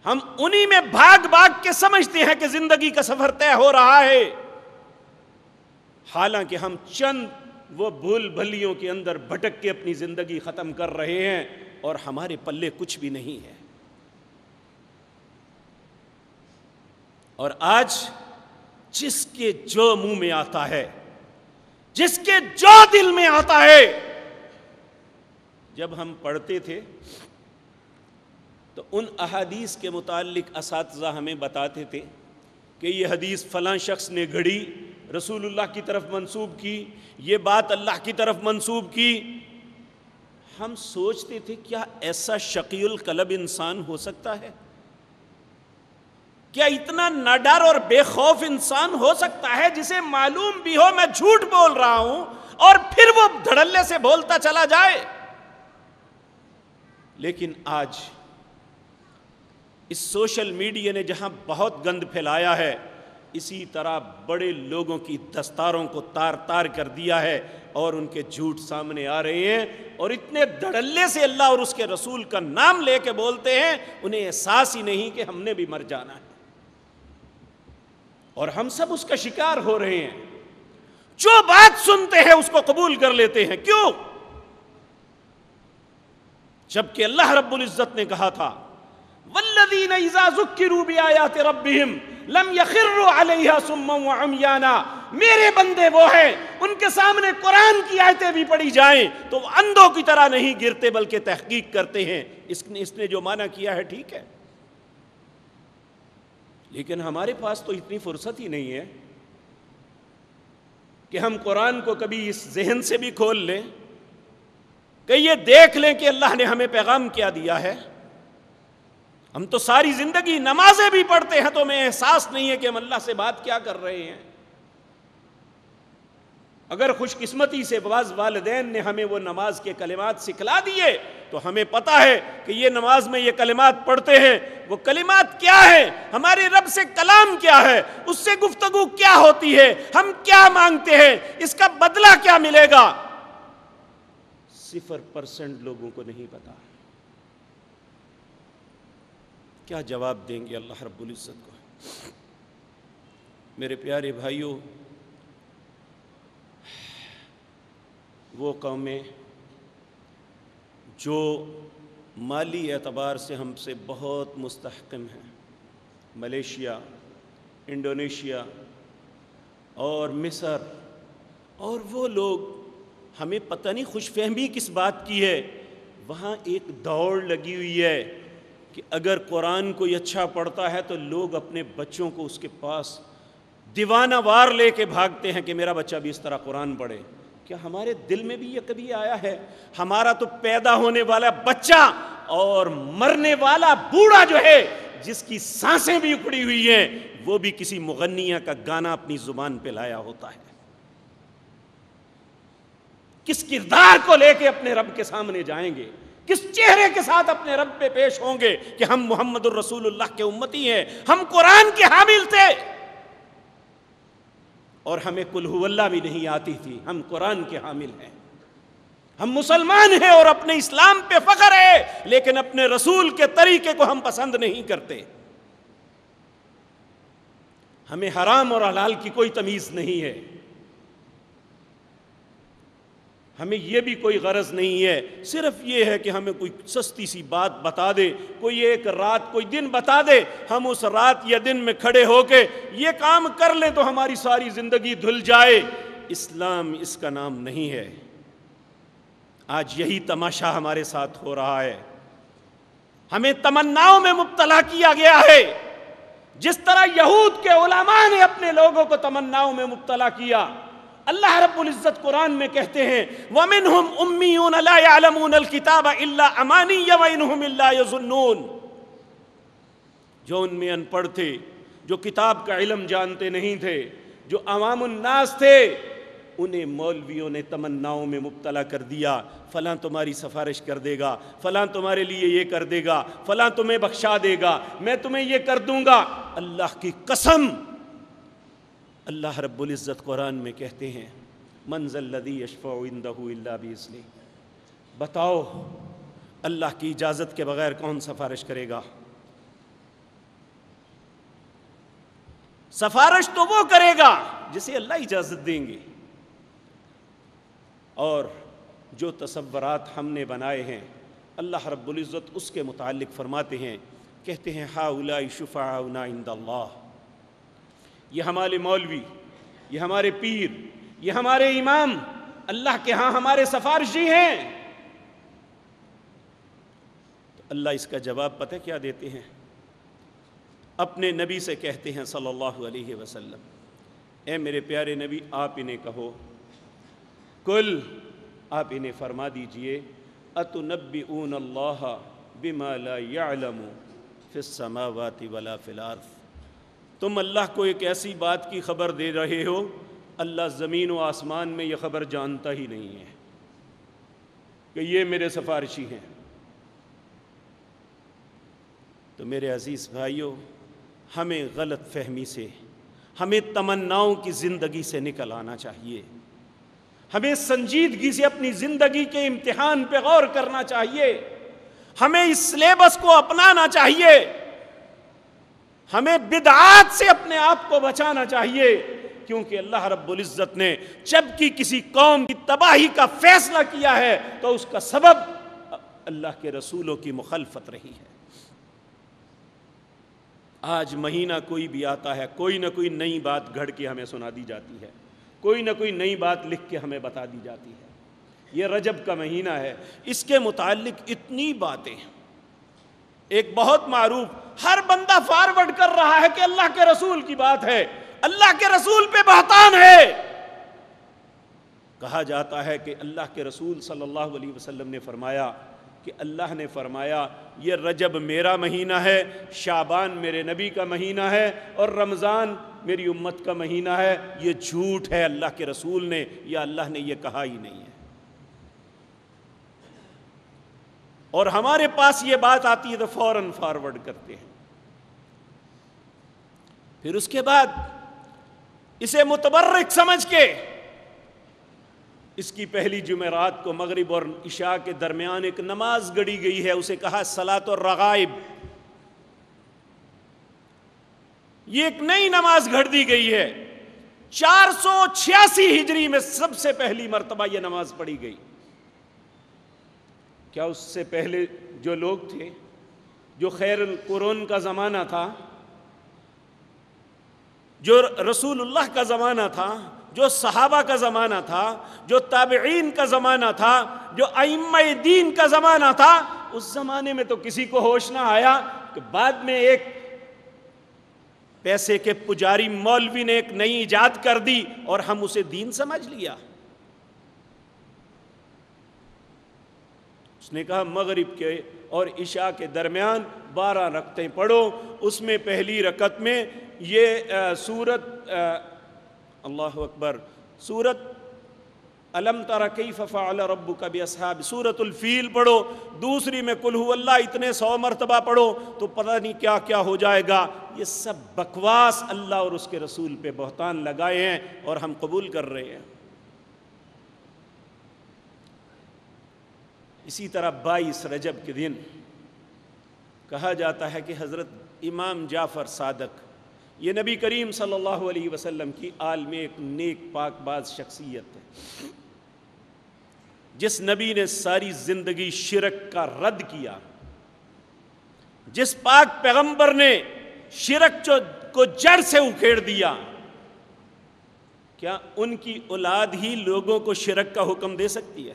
ہم انہی میں بھاگ بھاگ کے سمجھتے ہیں کہ زندگی کا سفر طے ہو رہا ہے، حالانکہ ہم چند وہ بھول بھلیوں کے اندر بھٹک کے اپنی زندگی ختم کر رہے ہیں، اور ہمارے پلے کچھ بھی نہیں ہے۔ اور آج جس کے جو منہ میں آتا ہے، جس کے جو دل میں آتا ہے، جب ہم پڑھتے تھے تو ان احادیث کے متعلق اساتذہ ہمیں بتاتے تھے کہ یہ حدیث فلاں شخص نے گھڑی، رسول اللہ کی طرف منسوب کی، یہ بات اللہ کی طرف منسوب کی۔ ہم سوچتے تھے کیا ایسا شقی القلب انسان ہو سکتا ہے؟ کیا اتنا ناڈر اور بے خوف انسان ہو سکتا ہے جسے معلوم بھی ہو میں جھوٹ بول رہا ہوں اور پھر وہ دھڑلے سے بولتا چلا جائے؟ لیکن آج اس سوشل میڈیا نے جہاں بہت گند پھیلایا ہے، اسی طرح بڑے لوگوں کی دستاروں کو تار تار کر دیا ہے اور ان کے جھوٹ سامنے آ رہے ہیں، اور اتنے دھڑلے سے اللہ اور اس کے رسول کا نام لے کے بولتے ہیں، انہیں احساس ہی نہیں کہ ہم نے بھی مر جانا ہے، اور ہم سب اس کا شکار ہو رہے ہیں۔ جو بات سنتے ہیں اس کو قبول کر لیتے ہیں، کیوں؟ جبکہ اللہ رب العزت نے کہا تھا والذین اذا ذکروا بآیات ربہم لم یخروا علیہا صما وعمیانا، میرے بندے وہ ہیں ان کے سامنے قرآن کی آیتیں بھی پڑھی جائیں تو وہ اندھوں کی طرح نہیں گرتے بلکہ تحقیق کرتے ہیں۔ اس نے جو معنی کیا ہے ٹھیک ہے، لیکن ہمارے پاس تو اتنی فرصت ہی نہیں ہے کہ ہم قرآن کو کبھی اس ذہن سے بھی کھول لیں کہ یہ دیکھ لیں کہ اللہ نے ہمیں پیغام کیا دیا ہے۔ ہم تو ساری زندگی نمازیں بھی پڑھتے ہیں تو ہمیں احساس نہیں ہے کہ ہم اللہ سے بات کیا کر رہے ہیں۔ اگر خوش قسمتی سے بعض والدین نے ہمیں وہ نماز کے کلمات سکھلا دیے تو ہمیں پتہ ہے کہ یہ نماز میں یہ کلمات پڑھتے ہیں، وہ کلمات کیا ہیں، ہمارے رب سے کلام کیا ہے، اس سے گفتگو کیا ہوتی ہے، ہم کیا مانگتے ہیں، اس کا بدلہ کیا ملے گا۔ 0% لوگوں کو نہیں پتا۔ کیا جواب دیں گے اللہ رب العزت کو؟ میرے پیارے بھائیوں، وہ قومیں جو مالی اعتبار سے ہم سے بہت مستحکم ہیں، ملیشیا، انڈونیشیا اور مصر، اور وہ لوگ، ہمیں پتہ نہیں خوش فہمی کس بات کی ہے، وہاں ایک دوڑ لگی ہوئی ہے کہ اگر قرآن کوئی اچھا پڑھتا ہے تو لوگ اپنے بچوں کو اس کے پاس دیوانہ وار لے کے بھاگتے ہیں کہ میرا بچہ بھی اس طرح قرآن پڑھے۔ کیا ہمارے دل میں بھی یہ کبھی آیا ہے؟ ہمارا تو پیدا ہونے والا بچہ اور مرنے والا بوڑھا جو ہے جس کی سانسیں بھی اکھڑی ہوئی ہیں، وہ بھی کسی مغنیہ کا گانا اپنی زبان پہ لایا ہوتا ہے۔ کس کردار کو لے کے اپنے رب کے سامنے جائیں گے، کس چہرے کے ساتھ اپنے رب پہ پیش ہوں گے کہ ہم محمد الرسول اللہ کے امتی ہیں، ہم قرآن کے حامل تھے اور ہمیں قل ھو اللہ بھی نہیں آتی تھی، ہم قرآن کے حامل ہیں، ہم مسلمان ہیں اور اپنے اسلام پہ فخر ہے، لیکن اپنے رسول کے طریقے کو ہم پسند نہیں کرتے۔ ہمیں حرام اور حلال کی کوئی تمیز نہیں ہے، ہمیں یہ بھی کوئی غرض نہیں ہے، صرف یہ ہے کہ ہمیں کوئی سستی سی بات بتا دے، کوئی ایک رات کوئی دن بتا دے، ہم اس رات یا دن میں کھڑے ہو کے یہ کام کر لیں تو ہماری ساری زندگی دھل جائے۔ اسلام اس کا نام نہیں ہے۔ آج یہی تماشا ہمارے ساتھ ہو رہا ہے، ہمیں تمناؤں میں مبتلا کیا گیا ہے، جس طرح یہود کے علماء نے اپنے لوگوں کو تمناؤں میں مبتلا کیا۔ اللہ رب العزت قرآن میں کہتے ہیں وَمِنْهُمْ أُمِّيُّونَ لَا يَعْلَمُونَ الْكِتَابَ إِلَّا أَمَانِيَّ وَإِنْهُمْ إِلَّا يَظُنُّونَ، جو ان میں ان پڑھ تھے، جو کتاب کا علم جانتے نہیں تھے، جو عوام الناس تھے، انہیں مولویوں نے تمناؤں میں مبتلا کر دیا، فلاں تمہاری سفارش کر دے گا، فلاں تمہارے لیے یہ کر دے گا، فلاں تمہیں بخشا دے گا، میں تمہیں یہ کر دوں گا۔ اللہ کی قسم، اللہ رب العزت قرآن میں کہتے ہیں من ذا الذی یشفع عندہ الا باذنہ، بتاؤ اللہ کی اجازت کے بغیر کون سفارش کرے گا؟ سفارش تو وہ کرے گا جسے اللہ اجازت دیں گے۔ اور جو تصورات ہم نے بنائے ہیں اللہ رب العزت اس کے متعلق فرماتے ہیں، کہتے ہیں ہؤلاء شفعاؤنا عند اللہ، یہ ہمارے مولوی، یہ ہمارے پیر، یہ ہمارے امام اللہ کے ہاں ہمارے سفارشی ہیں۔ تو اللہ اس کا جواب پتہ کیا دیتے ہیں؟ اپنے نبی سے کہتے ہیں صلی اللہ علیہ وسلم، اے میرے پیارے نبی آپ انہیں کہو، کل آپ انہیں فرما دیجئے اتنبئون اللہ بما لا يعلم فی السماوات ولا فی الارض، تم اللہ کو ایک ایسی بات کی خبر دے رہے ہو اللہ زمین و آسمان میں یہ خبر جانتا ہی نہیں ہے کہ یہ میرے سفارشی ہیں۔ تو میرے عزیز بھائیوں، ہمیں غلط فہمی سے ہمیں تمناؤں کی زندگی سے نکل آنا چاہیے، ہمیں سنجیدگی سے اپنی زندگی کے امتحان پہ غور کرنا چاہیے، ہمیں اس سلیبس کو اپنانا چاہیے، ہمیں بدعات سے اپنے آپ کو بچانا چاہیے، کیونکہ اللہ رب العزت نے جب کہ کسی قوم کی تباہی کا فیصلہ کیا ہے تو اس کا سبب اللہ کے رسولوں کی مخالفت رہی ہے۔ آج مہینہ کوئی بھی آتا ہے، کوئی نہ کوئی نئی بات گھڑ کے ہمیں سنا دی جاتی ہے، کوئی نہ کوئی نئی بات لکھ کے ہمیں بتا دی جاتی ہے۔ یہ رجب کا مہینہ ہے، اس کے متعلق اتنی باتیں، ایک بہت معروف ہر بندہ فارورڈ کر رہا ہے کہ اللہ کے رسول کی بات ہے، اللہ کے رسول پہ بہتان ہے۔ کہا جاتا ہے کہ اللہ کے رسول صلی اللہ علیہ وسلم نے فرمایا کہ اللہ نے فرمایا یہ رجب میرا مہینہ ہے، شعبان میرے نبی کا مہینہ ہے، اور رمضان میری امت کا مہینہ ہے۔ یہ جھوٹ ہے اللہ کے رسول نے یا اللہ نے یہ کہا ہی نہیں ہے۔ اور ہمارے پاس یہ بات آتی ہے تو فوراً فارورڈ کرتے ہیں، پھر اس کے بعد اسے متبرک سمجھ کے اس کی پہلی جمعرات کو مغرب اور عشاء کے درمیان ایک نماز گڑی گئی ہے، اسے کہا صلاۃ الرغائب۔ یہ ایک نئی نماز گھڑ دی گئی ہے، 486 ہجری میں سب سے پہلی مرتبہ یہ نماز پڑھی گئی۔ کیا اس سے پہلے جو لوگ تھے، جو خیر القرون کا زمانہ تھا، جو رسول اللہ کا زمانہ تھا، جو صحابہ کا زمانہ تھا، جو تابعین کا زمانہ تھا، جو ائمہ دین کا زمانہ تھا، اس زمانے میں تو کسی کو ہوش نہ آیا کہ بعد میں ایک پیسے کے پجاری مولوی نے ایک نئی ایجاد کر دی اور ہم اسے دین سمجھ لیا۔ اس نے کہا مغرب کے اور عشاء کے درمیان 12 رکعتیں پڑھو، اس میں پہلی رکعت میں یہ سورت اللہ اکبر، سورت الم تر کیف فعل ربک باصحاب، سورت الفیل پڑھو، دوسری میں قل ھو اللہ اتنے 100 مرتبہ پڑھو تو پتہ نہیں کیا کیا ہو جائے گا۔ یہ سب بکواس اللہ اور اس کے رسول پہ بہتان لگائے ہیں اور ہم قبول کر رہے ہیں۔ اسی طرح 22 رجب کے دن کہا جاتا ہے کہ حضرت امام جعفر صادق، یہ نبی کریم صلی اللہ علیہ وسلم کی آل میں ایک نیک پاک باز شخصیت ہے، جس نبی نے ساری زندگی شرک کا رد کیا، جس پاک پیغمبر نے شرک کو جڑ سے اکھیڑ دیا، کیا ان کی اولاد ہی لوگوں کو شرک کا حکم دے سکتی ہے؟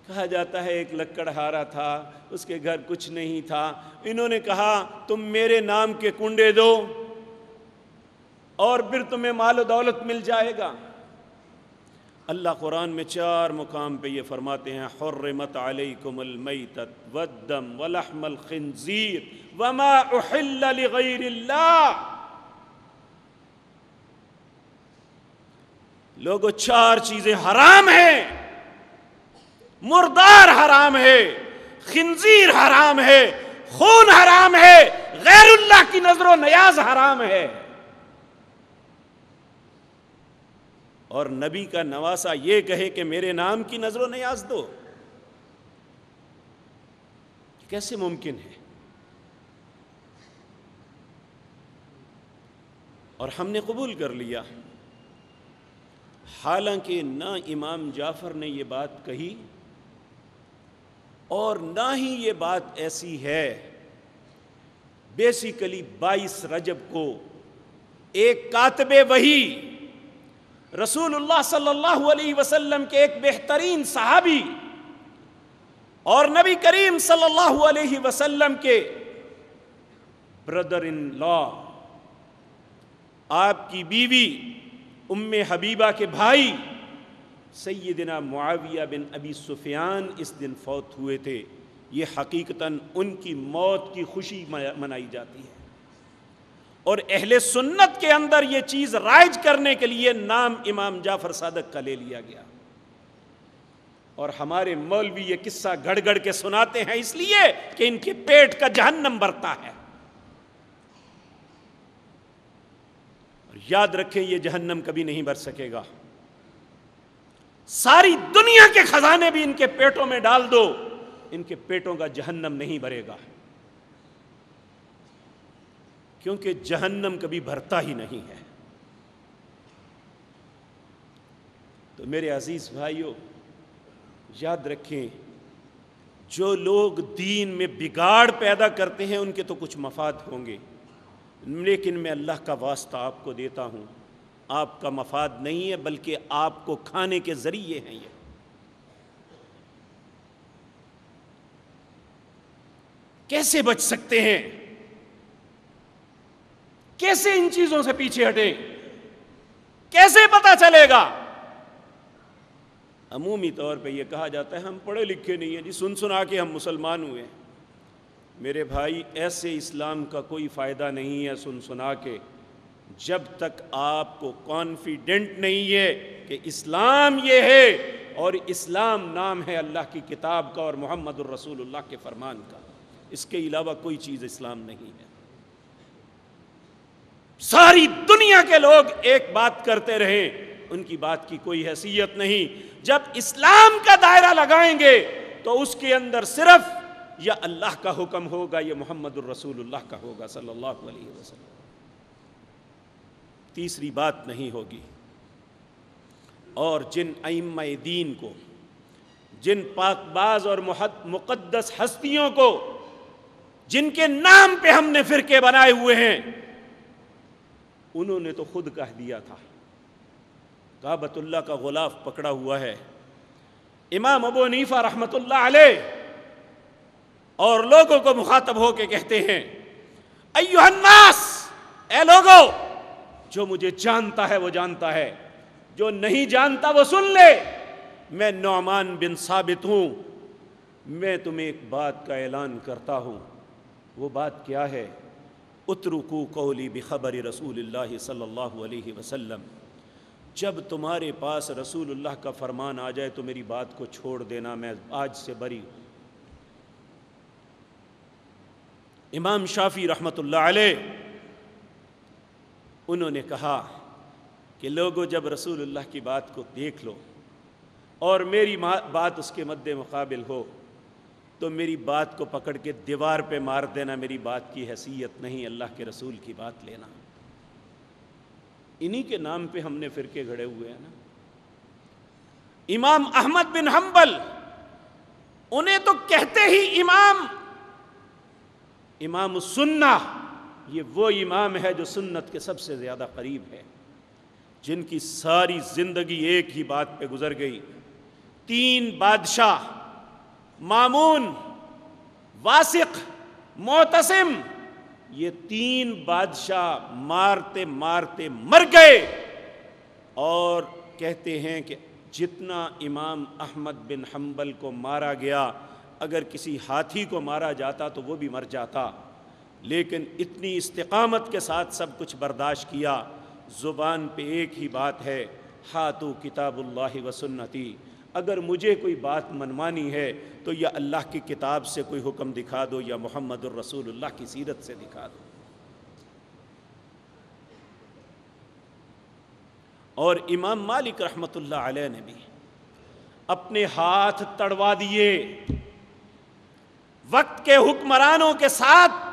کہا جاتا ہے ایک لکڑہارا تھا، اس کے گھر کچھ نہیں تھا، انہوں نے کہا تم میرے نام کے کنڈے دو اور پھر تمہیں مال و دولت مل جائے گا۔ اللہ قرآن میں 4 مقام پہ یہ فرماتے ہیں حرمت علیکم المیتۃ والدم ولحم الخنزیر وما احل لغیر اللہ۔ لوگوں 4 چیزیں حرام ہیں، مردار حرام ہے، خنزیر حرام ہے، خون حرام ہے، غیر اللہ کی نظر و نیاز حرام ہے۔ اور نبی کا نواسا یہ کہے کہ میرے نام کی نظر و نیاز دو، کیسے ممکن ہے؟ اور ہم نے قبول کر لیا، حالانکہ نہ امام جعفر نے یہ بات کہی اور نہ ہی یہ بات ایسی ہے۔ بیسیکلی 22 رجب کو ایک کاتب وحی، رسول اللہ صلی اللہ علیہ وسلم کے ایک بہترین صحابی اور نبی کریم صلی اللہ علیہ وسلم کے بردر ان لا، آپ کی بیوی ام حبیبہ کے بھائی سیدنا معاویہ بن ابی سفیان اس دن فوت ہوئے تھے۔ یہ حقیقتاً ان کی موت کی خوشی منائی جاتی ہے، اور اہل سنت کے اندر یہ چیز رائج کرنے کے لیے نام امام جعفر صادق کا لے لیا گیا۔ اور ہمارے مولوی یہ قصہ گھڑ گھڑ کے سناتے ہیں اس لیے کہ ان کے پیٹ کا جہنم برتا ہے۔ یاد رکھیں یہ جہنم کبھی نہیں بھر سکے گا. ساری دنیا کے خزانے بھی ان کے پیٹوں میں ڈال دو، ان کے پیٹوں کا جہنم نہیں بھرے گا، کیونکہ جہنم کبھی بھرتا ہی نہیں ہے. تو میرے عزیز بھائیوں، یاد رکھیں جو لوگ دین میں بگاڑ پیدا کرتے ہیں ان کے تو کچھ مفاد ہوں گے، لیکن میں اللہ کا واسطہ آپ کو دیتا ہوں، آپ کا مفاد نہیں ہے بلکہ آپ کو کھانے کے ذریعے ہیں. یہ کیسے بچ سکتے ہیں؟ کیسے ان چیزوں سے پیچھے ہٹیں؟ کیسے پتہ چلے گا؟ عمومی طور پہ یہ کہا جاتا ہے ہم پڑھے لکھے نہیں ہیں جی، سن سنا کے ہم مسلمان ہوئے. میرے بھائی ایسے اسلام کا کوئی فائدہ نہیں ہے سن سنا کے، جب تک آپ کو کانفیڈنٹ نہیں ہے کہ اسلام یہ ہے اور اسلام نام ہے اللہ کی کتاب کا اور محمد الرسول اللہ کے فرمان کا. اس کے علاوہ کوئی چیز اسلام نہیں ہے. ساری دنیا کے لوگ ایک بات کرتے رہیں، ان کی بات کی کوئی حیثیت نہیں. جب اسلام کا دائرہ لگائیں گے تو اس کے اندر صرف یا اللہ کا حکم ہوگا یا محمد الرسول اللہ کا ہوگا صلی اللہ علیہ وسلم. تیسری بات نہیں ہوگی. اور جن ائمہ دین کو، جن پاک باز اور مقدس ہستیوں کو، جن کے نام پہ ہم نے فرقے بنائے ہوئے ہیں، انہوں نے تو خود کہہ دیا تھا. کعبۃ اللہ کا غلاف پکڑا ہوا ہے امام ابو حنیفہ رحمۃ اللہ علیہ، اور لوگوں کو مخاطب ہو کے کہتے ہیں ایھا الناس، اے لوگو، جو مجھے جانتا ہے وہ جانتا ہے، جو نہیں جانتا وہ سن لے. میں نعمان بن ثابت ہوں. میں تمہیں ایک بات کا اعلان کرتا ہوں. وہ بات کیا ہے؟ اترکوا قولی بخبر رسول اللہ صلی اللہ علیہ وسلم. جب تمہارے پاس رسول اللہ کا فرمان آ جائے تو میری بات کو چھوڑ دینا، میں آج سے بری. امام شافعی رحمۃ اللہ علیہ انہوں نے کہا کہ لوگوں جب رسول اللہ کی بات کو دیکھ لو اور میری بات اس کے مد مقابل ہو تو میری بات کو پکڑ کے دیوار پہ مار دینا، میری بات کی حیثیت نہیں، اللہ کے رسول کی بات لینا. انہی کے نام پہ ہم نے فرقے گھڑے ہوئے ہیں نا. امام احمد بن حنبل، انہیں تو کہتے ہی امام السنہ. یہ وہ امام ہے جو سنت کے سب سے زیادہ قریب ہے، جن کی ساری زندگی ایک ہی بات پہ گزر گئی. 3 بادشاہ، مامون، واسق، معتصم، یہ 3 بادشاہ مارتے مارتے مر گئے. اور کہتے ہیں کہ جتنا امام احمد بن حنبل کو مارا گیا، اگر کسی ہاتھی کو مارا جاتا تو وہ بھی مر جاتا، لیکن اتنی استقامت کے ساتھ سب کچھ برداشت کیا. زبان پہ ایک ہی بات ہے، ہاتو کتاب اللہ و سنتی. اگر مجھے کوئی بات منمانی ہے تو یا اللہ کی کتاب سے کوئی حکم دکھا دو یا محمد الرسول اللہ کی سیرت سے دکھا دو. اور امام مالک رحمۃ اللہ علیہ نے بھی اپنے ہاتھ تڑوا دیے، وقت کے حکمرانوں کے ساتھ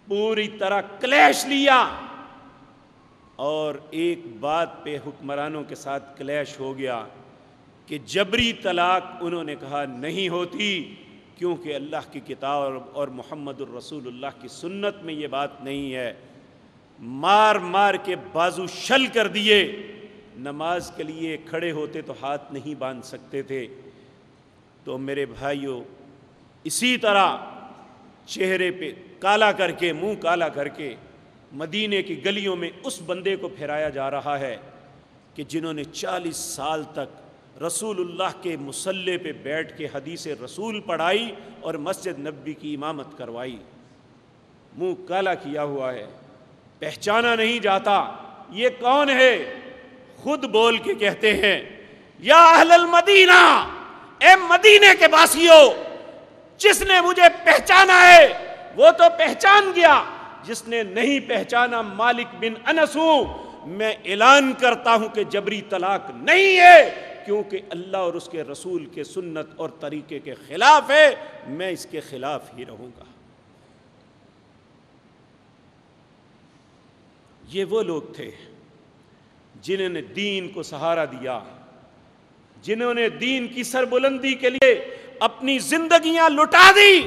پوری طرح کلیش لیا، اور ایک بات پہ حکمرانوں کے ساتھ کلیش ہو گیا کہ جبری طلاق انہوں نے کہا نہیں ہوتی، کیونکہ اللہ کی کتاب اور محمد الرسول اللہ کی سنت میں یہ بات نہیں ہے. مار مار کے بازو شل کر دیے. نماز کے لیے کھڑے ہوتے تو ہاتھ نہیں باندھ سکتے تھے. تو میرے بھائیوں، اسی طرح چہرے پہ کالا کر کے، منہ کالا کر کے مدینے کی گلیوں میں اس بندے کو پھرایا جا رہا ہے کہ جنہوں نے 40 سال تک رسول اللہ کے مصلی پہ بیٹھ کے حدیث رسول پڑھائی اور مسجد نبوی کی امامت کروائی. منہ کالا کیا ہوا ہے، پہچانا نہیں جاتا یہ کون ہے. خود بول کے کہتے ہیں یا اہل المدینہ، اے مدینے کے باسیوں، جس نے مجھے پہچانا ہے وہ تو پہچان گیا، جس نے نہیں پہچانا مالک بن انس ہوں، میں اعلان کرتا ہوں کہ جبری طلاق نہیں ہے، کیونکہ اللہ اور اس کے رسول کے سنت اور طریقے کے خلاف ہے، میں اس کے خلاف ہی رہوں گا۔ یہ وہ لوگ تھے جنہوں نے دین کو سہارا دیا، جنہوں نے دین کی سربلندی کے لیے اپنی زندگیاں لٹا دی۔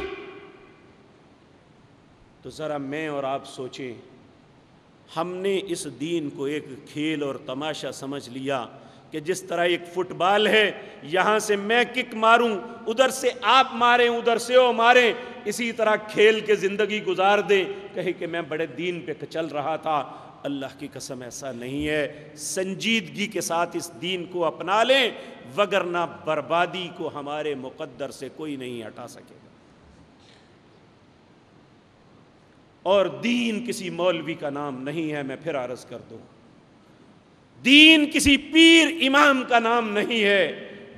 تو ذرا میں اور آپ سوچیں، ہم نے اس دین کو ایک کھیل اور تماشا سمجھ لیا کہ جس طرح ایک فٹ بال ہے، یہاں سے میں کک ماروں، ادھر سے آپ ماریں، ادھر سے وہ ماریں، اسی طرح کھیل کے زندگی گزار دیں، کہے کہ میں بڑے دین پہ چل رہا تھا۔ اللہ کی قسم ایسا نہیں ہے، سنجیدگی کے ساتھ اس دین کو اپنا لیں، وگرنہ بربادی کو ہمارے مقدر سے کوئی نہیں ہٹا سکے گا۔ اور دین کسی مولوی کا نام نہیں ہے، میں پھر عرض کر دوں، دین کسی پیر امام کا نام نہیں ہے،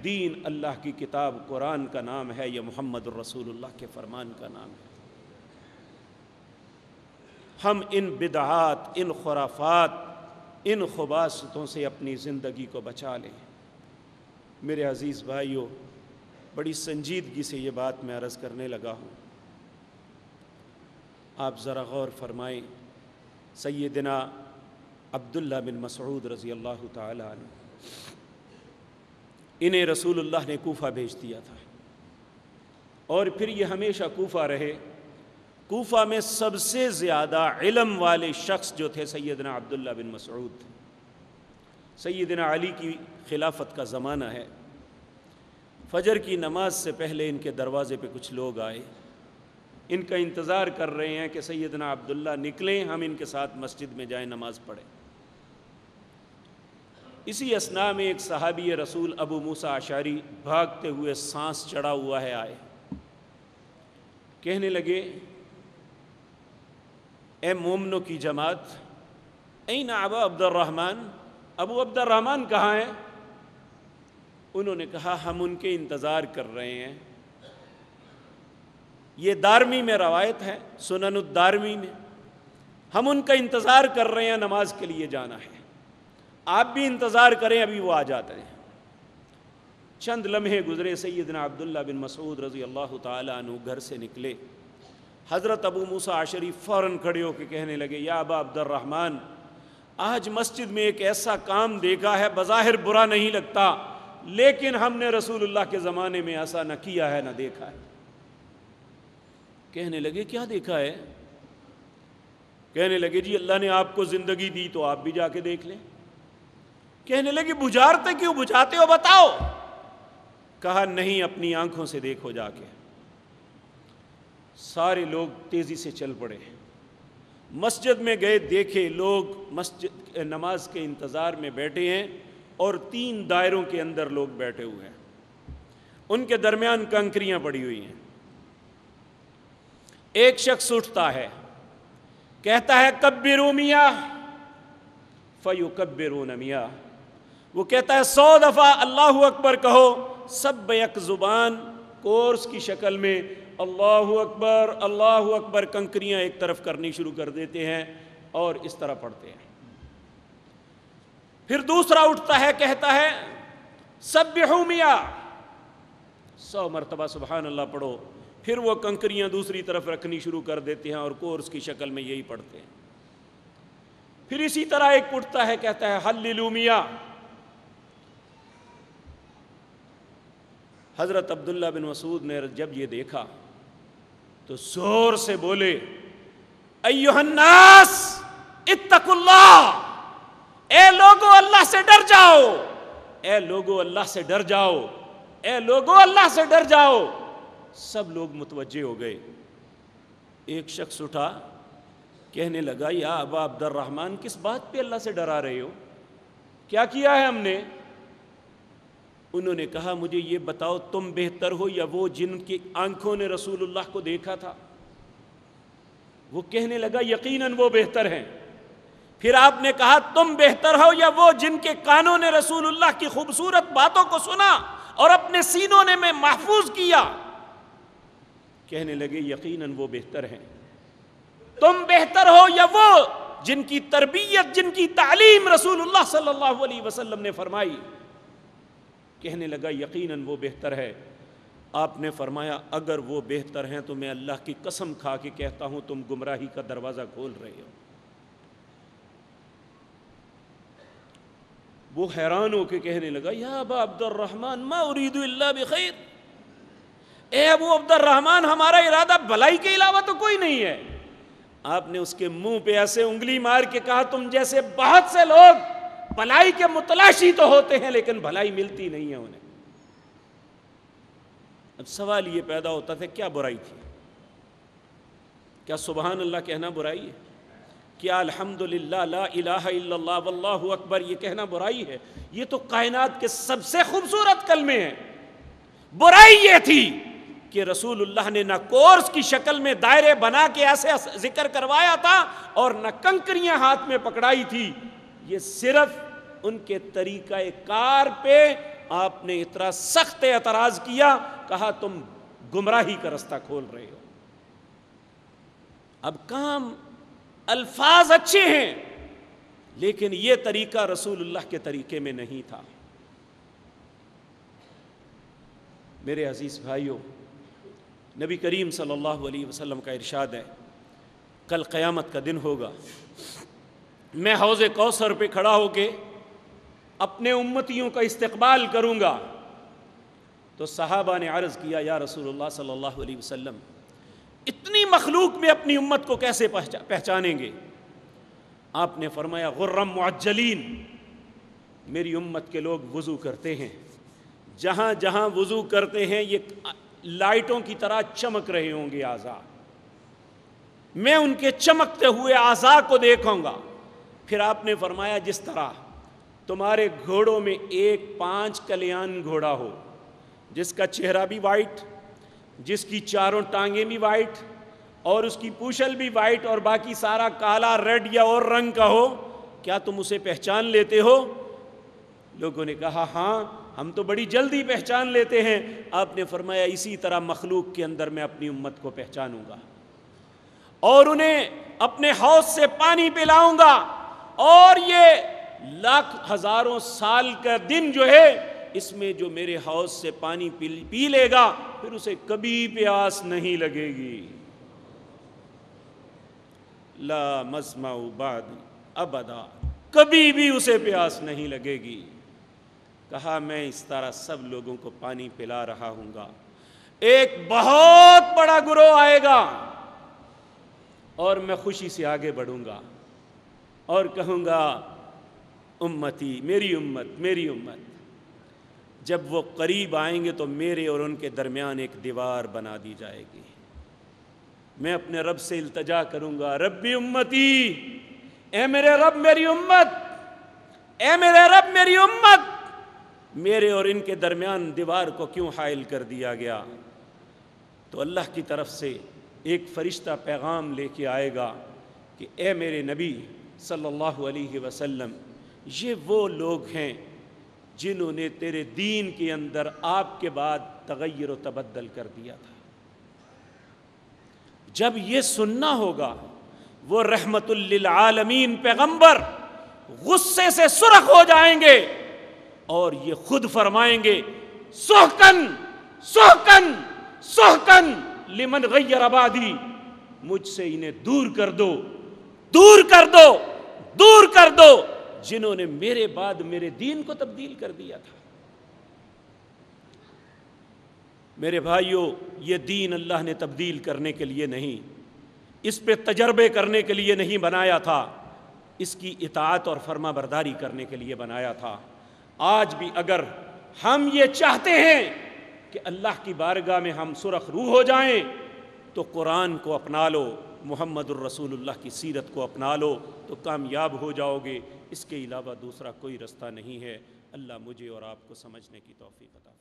دین اللہ کی کتاب قرآن کا نام ہے، یہ محمد الرسول اللہ کے فرمان کا نام ہے۔ ہم ان بدعات، ان خرافات، ان خباثتوں سے اپنی زندگی کو بچا لیں۔ میرے عزیز بھائیو، بڑی سنجیدگی سے یہ بات میں عرض کرنے لگا ہوں، آپ ذرا غور فرمائیں۔ سیدنا عبداللہ بن مسعود رضی اللہ تعالی عنہ، انہیں رسول اللہ نے کوفہ بھیج دیا تھا، اور پھر یہ ہمیشہ کوفہ رہے۔ کوفہ میں سب سے زیادہ علم والے شخص جو تھے سیدنا عبداللہ بن مسعود تھے۔ سیدنا علی کی خلافت کا زمانہ ہے، فجر کی نماز سے پہلے ان کے دروازے پہ کچھ لوگ آئے، ان کا انتظار کر رہے ہیں کہ سیدنا عبداللہ نکلیں، ہم ان کے ساتھ مسجد میں جائیں، نماز پڑھیں۔ اسی اثناء میں ایک صحابی رسول ابو موسیٰ اشعری بھاگتے ہوئے سانس چڑھا ہوا ہے آئے، کہنے لگے، اے مومنوں کی جماعت، این ابا عبد الرحمن، ابو عبد الرحمن کہاں ہیں؟ انہوں نے کہا ہم ان کے انتظار کر رہے ہیں۔ یہ دارمی میں روایت ہے، سنن الدارمی میں، ہم ان کا انتظار کر رہے ہیں، نماز کے لیے جانا ہے، آپ بھی انتظار کریں، ابھی وہ آ جاتے ہیں۔ چند لمحے گزرے، سیدنا عبداللہ بن مسعود رضی اللہ تعالی عنہ گھر سے نکلے، حضرت ابو موسیٰ اشعری فوراً کھڑے ہو کے کہنے لگے، یا ابا عبد الرحمن، آج مسجد میں ایک ایسا کام دیکھا ہے، بظاہر برا نہیں لگتا، لیکن ہم نے رسول اللہ کے زمانے میں ایسا نہ کیا ہے نہ دیکھا ہے۔ کہنے لگے کیا دیکھا ہے؟ کہنے لگے جی اللہ نے آپ کو زندگی دی تو آپ بھی جا کے دیکھ لیں۔ کہنے لگے بجھارتے کیوں، بجھاتے ہو بتاؤ۔ کہا نہیں، اپنی آنکھوں سے دیکھو جا کے۔ سارے لوگ تیزی سے چل پڑے، مسجد میں گئے، دیکھے لوگ مسجد نماز کے انتظار میں بیٹھے ہیں، اور 3 دائروں کے اندر لوگ بیٹھے ہوئے ہیں، ان کے درمیان کنکریاں پڑی ہوئی ہیں۔ ایک شخص اٹھتا ہے، کہتا ہے کبروا میاں، فیکبرون میاں، وہ کہتا ہے 100 دفعہ اللہ اکبر کہو، سب یک زبان کورس کی شکل میں اللہ اکبر کنکریاں ایک طرف کرنی شروع کر دیتے ہیں اور اس طرح پڑھتے ہیں۔ پھر دوسرا اٹھتا ہے، کہتا ہے سبحوا میاں، 100 مرتبہ سبحان اللہ پڑھو، پھر وہ کنکریاں دوسری طرف رکھنی شروع کر دیتے ہیں اور کورس کی شکل میں یہی پڑھتے ہیں۔ پھر اسی طرح ایک اٹھتا ہے، کہتا ہے ہللو میاں۔ حضرت عبداللہ بن مسعود نے جب یہ دیکھا تو زور سے بولے، ایھا الناس اتقوا اللہ، اے لوگو اللہ سے ڈر جاؤ، اے لوگو اللہ سے ڈر جاؤ، اے لوگو اللہ سے ڈر جاؤ۔ سب لوگ متوجہ ہو گئے۔ ایک شخص اٹھا، کہنے لگا یا ابا عبد الرحمن، کس بات پہ اللہ سے ڈرا رہے ہو؟ کیا کیا ہے ہم نے؟ انہوں نے کہا مجھے یہ بتاؤ، تم بہتر ہو یا وہ جن کی آنکھوں نے رسول اللہ کو دیکھا تھا؟ وہ کہنے لگا یقیناً وہ بہتر ہیں۔ پھر آپ نے کہا تم بہتر ہو یا وہ جن کے کانوں نے رسول اللہ کی خوبصورت باتوں کو سنا اور اپنے سینوں نے میں محفوظ کیا؟ کہنے لگے یقیناً وہ بہتر ہیں۔ تم بہتر ہو یا وہ جن کی تربیت، جن کی تعلیم رسول اللہ صلی اللہ علیہ وسلم نے فرمائی؟ کہنے لگا یقیناً وہ بہتر ہے۔ آپ نے فرمایا اگر وہ بہتر ہیں تو میں اللہ کی قسم کھا کے کہتا ہوں تم گمراہی کا دروازہ کھول رہے ہو۔ وہ حیران ہو کے کہنے لگا یا ابا عبد الرحمن ما اريد الا بخیر، اے ابو عبد الرحمن ہمارا ارادہ بھلائی کے علاوہ تو کوئی نہیں ہے۔ آپ نے اس کے منہ پہ ایسے انگلی مار کے کہا تم جیسے بہت سے لوگ بھلائی کے متلاشی تو ہوتے ہیں لیکن بھلائی ملتی نہیں ہے انہیں۔ اب سوال یہ پیدا ہوتا تھا کیا برائی تھی؟ کیا سبحان اللہ کہنا برائی ہے؟ کیا الحمدللہ لا الہ الا اللہ واللہ اکبر یہ کہنا برائی ہے؟ یہ تو کائنات کے سب سے خوبصورت کلمے ہیں۔ برائی یہ تھی کہ رسول اللہ نے نہ کورس کی شکل میں دائرے بنا کے ایسے ذکر کروایا تھا اور نہ کنکریاں ہاتھ میں پکڑائی تھی، یہ صرف ان کے طریقہ کار پہ آپ نے اتنا سخت اعتراض کیا، کہا تم گمراہی کا رستہ کھول رہے ہو۔ اب کام الفاظ اچھے ہیں لیکن یہ طریقہ رسول اللہ کے طریقے میں نہیں تھا۔ میرے عزیز بھائیوں، نبی کریم صلی اللہ علیہ وسلم کا ارشاد ہے کل قیامت کا دن ہوگا، میں حوض کوثر پہ کھڑا ہو کے اپنے امتیوں کا استقبال کروں گا۔ تو صحابہ نے عرض کیا یا رسول اللہ صلی اللہ علیہ وسلم اتنی مخلوق میں اپنی امت کو کیسے پہچانیں گے؟ آپ نے فرمایا غرم معجلین، میری امت کے لوگ وضو کرتے ہیں، جہاں جہاں وضو کرتے ہیں یہ لائٹوں کی طرح چمک رہے ہوں گے اعضاء، میں ان کے چمکتے ہوئے اعضاء کو دیکھوں گا۔ پھر آپ نے فرمایا جس طرح تمہارے گھوڑوں میں ایک 5 کلیان گھوڑا ہو جس کا چہرہ بھی وائٹ، جس کی چاروں ٹانگیں بھی وائٹ اور اس کی پوچھل بھی وائٹ اور باقی سارا کالا ریڈ یا اور رنگ کا ہو، کیا تم اسے پہچان لیتے ہو؟ لوگوں نے کہا ہاں ہم تو بڑی جلدی پہچان لیتے ہیں۔ آپ نے فرمایا اسی طرح مخلوق کے اندر میں اپنی امت کو پہچانوں گا اور انہیں اپنے حوض سے پانی پلاؤں گا، اور یہ لاکھ ہزاروں سال کا دن جو ہے اس میں جو میرے حوض سے پانی پی لے گا پھر اسے کبھی پیاس نہیں لگے گی۔ لا مسمع بعد ابدا، کبھی بھی اسے پیاس نہیں لگے گی۔ کہا میں اس طرح سب لوگوں کو پانی پلا رہا ہوں گا، ایک بہت بڑا گروہ آئے گا اور میں خوشی سے آگے بڑھوں گا اور کہوں گا امتی، میری امت، میری امت۔ جب وہ قریب آئیں گے تو میرے اور ان کے درمیان ایک دیوار بنا دی جائے گی۔ میں اپنے رب سے التجا کروں گا ربی امتی، اے میرے رب میری امت، اے میرے رب میری امت، میرے اور ان کے درمیان دیوار کو کیوں حائل کر دیا گیا؟ تو اللہ کی طرف سے ایک فرشتہ پیغام لے کے آئے گا کہ اے میرے نبی صلی اللہ علیہ وسلم، یہ وہ لوگ ہیں جنہوں نے تیرے دین کے اندر آپ کے بعد تغیر و تبدل کر دیا تھا۔ جب یہ سننا ہوگا وہ رحمت للعالمین پیغمبر غصے سے سرخ ہو جائیں گے اور یہ خود فرمائیں گے سحقن سحقن سحقن لمن غیر عبادی، مجھ سے انہیں دور کر دو، دور کر دو، دور کر دو جنہوں نے میرے بعد میرے دین کو تبدیل کر دیا تھا۔ میرے بھائیوں، یہ دین اللہ نے تبدیل کرنے کے لیے نہیں، اس پہ تجربے کرنے کے لیے نہیں بنایا تھا، اس کی اطاعت اور فرما برداری کرنے کے لیے بنایا تھا۔ آج بھی اگر ہم یہ چاہتے ہیں کہ اللہ کی بارگاہ میں ہم سرخ روح ہو جائیں تو قرآن کو اپنا لو، محمد الرسول اللہ کی سیرت کو اپنا لو تو کامیاب ہو جاؤ گے۔ اس کے علاوہ دوسرا کوئی رستہ نہیں ہے۔ اللہ مجھے اور آپ کو سمجھنے کی توفیق عطا